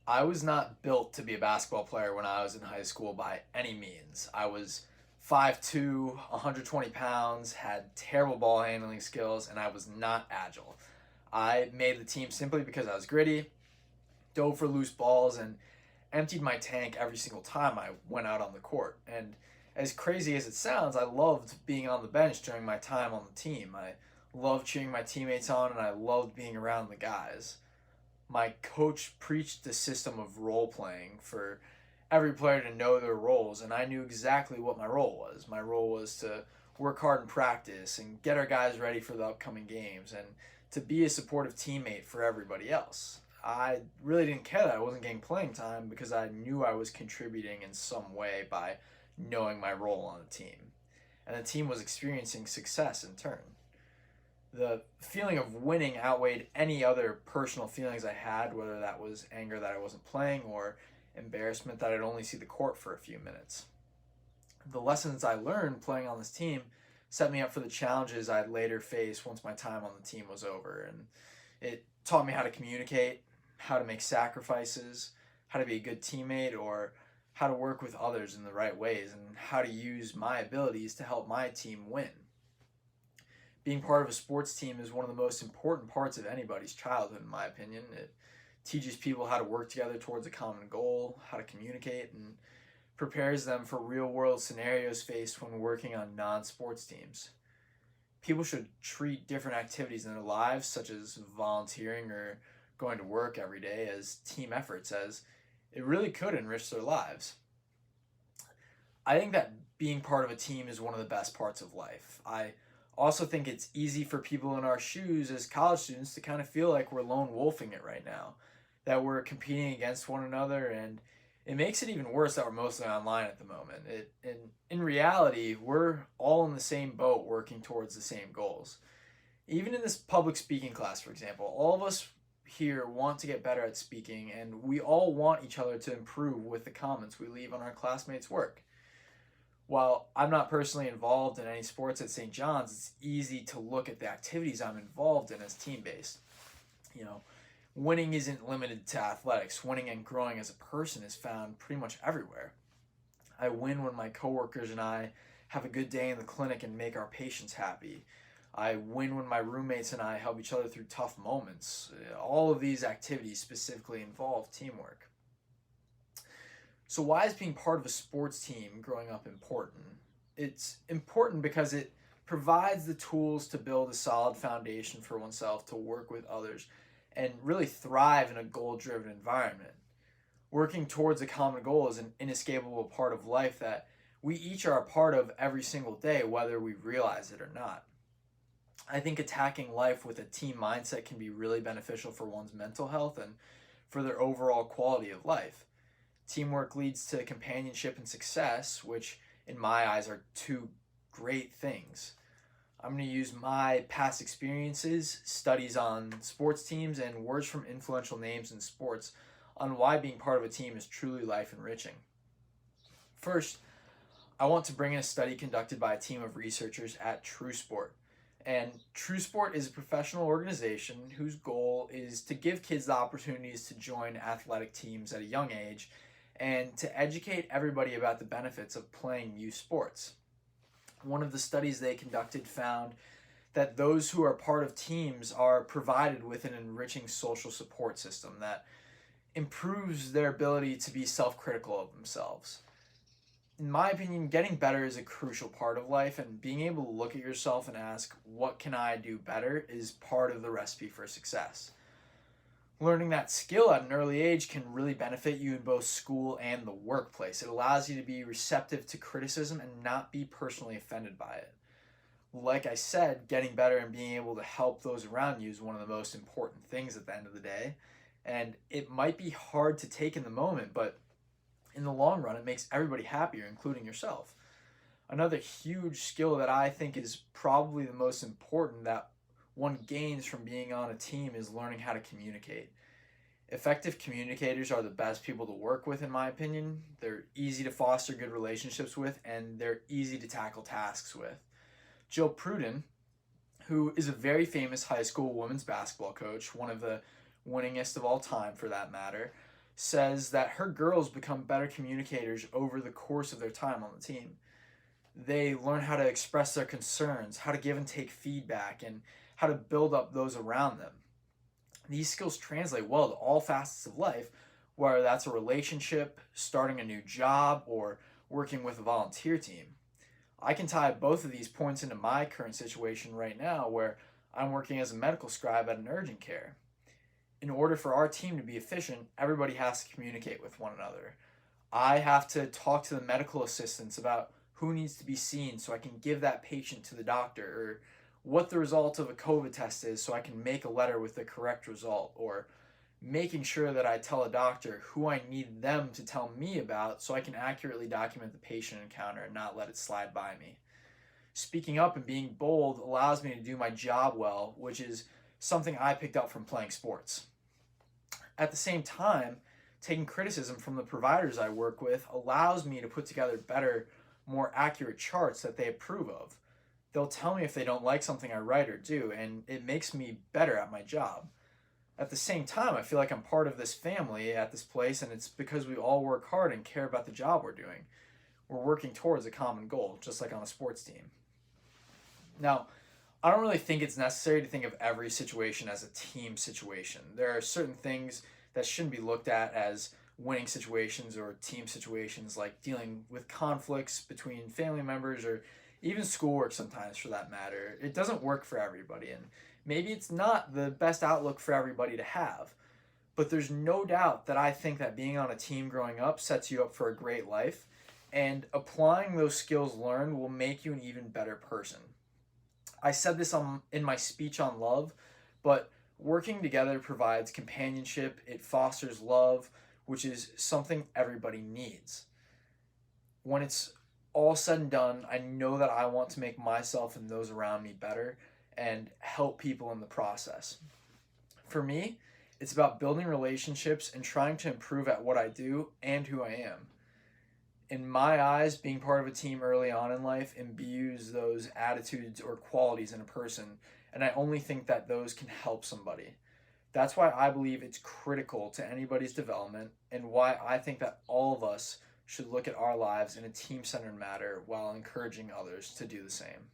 I was not built to be a basketball player when I was in high school by any means. I was 5'2", 120 pounds, had terrible ball handling skills, and I was not agile. I made the team simply because I was gritty, dove for loose balls, and emptied my tank every single time I went out on the court. And as crazy as it sounds, I loved being on the bench during my time on the team. I loved cheering my teammates on, and I loved being around the guys. My coach preached the system of role playing for every player to know their roles, and I knew exactly what my role was. My role was to work hard in practice and get our guys ready for the upcoming games and to be a supportive teammate for everybody else. I really didn't care that I wasn't getting playing time because I knew I was contributing in some way by knowing my role on the team. And the team was experiencing success in turn. The feeling of winning outweighed any other personal feelings I had, whether that was anger that I wasn't playing or embarrassment that I'd only see the court for a few minutes. The lessons I learned playing on this team set me up for the challenges I'd later face once my time on the team was over. And it taught me how to communicate, how to make sacrifices, how to be a good teammate, or how to work with others in the right ways, and how to use my abilities to help my team win. Being part of a sports team is one of the most important parts of anybody's childhood, in my opinion. It teaches people how to work together towards a common goal, how to communicate, and prepares them for real world scenarios faced when working on non sports teams. People should treat different activities in their lives, such as volunteering or going to work every day, as team efforts, as it really could enrich their lives. I think that being part of a team is one of the best parts of life. I also think it's easy for people in our shoes as college students to kind of feel like we're lone wolfing it right now, that we're competing against one another, and it makes it even worse that we're mostly online at the moment. In reality, we're all in the same boat working towards the same goals. Even in this public speaking class, for example, all of us here want to get better at speaking, and we all want each other to improve with the comments we leave on our classmates' work. While I'm not personally involved in any sports at St. John's, it's easy to look at the activities I'm involved in as team based. You know, winning isn't limited to athletics. Winning and growing as a person is found pretty much everywhere. I win when my coworkers and I have a good day in the clinic and make our patients happy. I win when my roommates and I help each other through tough moments. All of these activities specifically involve teamwork. So, why is being part of a sports team growing up important? It's important because it provides the tools to build a solid foundation for oneself to work with others and really thrive in a goal driven environment. Working towards a common goal is an inescapable part of life that we each are a part of every single day, whether we realize it or not. I think attacking life with a team mindset can be really beneficial for one's mental health and for their overall quality of life. Teamwork leads to companionship and success, which, in my eyes, are two great things. I'm going to use my past experiences, studies on sports teams, and words from influential names in sports on why being part of a team is truly life enriching. First, I want to bring in a study conducted by a team of researchers at True Sport. And True Sport is a professional organization whose goal is to give kids the opportunities to join athletic teams at a young age and to educate everybody about the benefits of playing youth sports. One of the studies they conducted found that those who are part of teams are provided with an enriching social support system that improves their ability to be self critical of themselves. In my opinion, getting better is a crucial part of life, and being able to look at yourself and ask, what can I do better, is part of the recipe for success. Learning that skill at an early age can really benefit you in both school and the workplace. It allows you to be receptive to criticism and not be personally offended by it. Like I said, getting better and being able to help those around you is one of the most important things at the end of the day. And it might be hard to take in the moment, but in the long run, it makes everybody happier, including yourself. Another huge skill that I think is probably the most important that one gains from being on a team is learning how to communicate. Effective communicators are the best people to work with, in my opinion. They're easy to foster good relationships with, and they're easy to tackle tasks with. Jill Pruden, who is a very famous high school women's basketball coach, one of the winningest of all time for that matter, says that her girls become better communicators over the course of their time on the team. They learn how to express their concerns, how to give and take feedback, and how to build up those around them. These skills translate well to all facets of life, whether that's a relationship, starting a new job, or working with a volunteer team. I can tie both of these points into my current situation right now, where I'm working as a medical scribe at an urgent care. In order for our team to be efficient, everybody has to communicate with one another. I have to talk to the medical assistants about who needs to be seen so I can give that patient to the doctor, or what the result of a COVID test is so I can make a letter with the correct result, or making sure that I tell a doctor who I need them to tell me about so I can accurately document the patient encounter and not let it slide by me. Speaking up and being bold allows me to do my job well, which is something I picked up from playing sports. At the same time, taking criticism from the providers I work with allows me to put together better, more accurate charts that they approve of. They'll tell me if they don't like something I write or do, and it makes me better at my job. At the same time, I feel like I'm part of this family at this place, and it's because we all work hard and care about the job we're doing. We're working towards a common goal, just like on a sports team. Now, I don't really think it's necessary to think of every situation as a team situation. There are certain things that shouldn't be looked at as winning situations or team situations, like dealing with conflicts between family members or even schoolwork sometimes for that matter. It doesn't work for everybody, and maybe it's not the best outlook for everybody to have. But there's no doubt that I think that being on a team growing up sets you up for a great life, and applying those skills learned will make you an even better person. I said this in my speech on love, but working together provides companionship, it fosters love, which is something everybody needs. When it's all said and done, I know that I want to make myself and those around me better and help people in the process. For me, it's about building relationships and trying to improve at what I do and who I am. In my eyes, being part of a team early on in life imbues those attitudes or qualities in a person, and I only think that those can help somebody. That's why I believe it's critical to anybody's development, and why I think that all of us should look at our lives in a team-centered manner while encouraging others to do the same.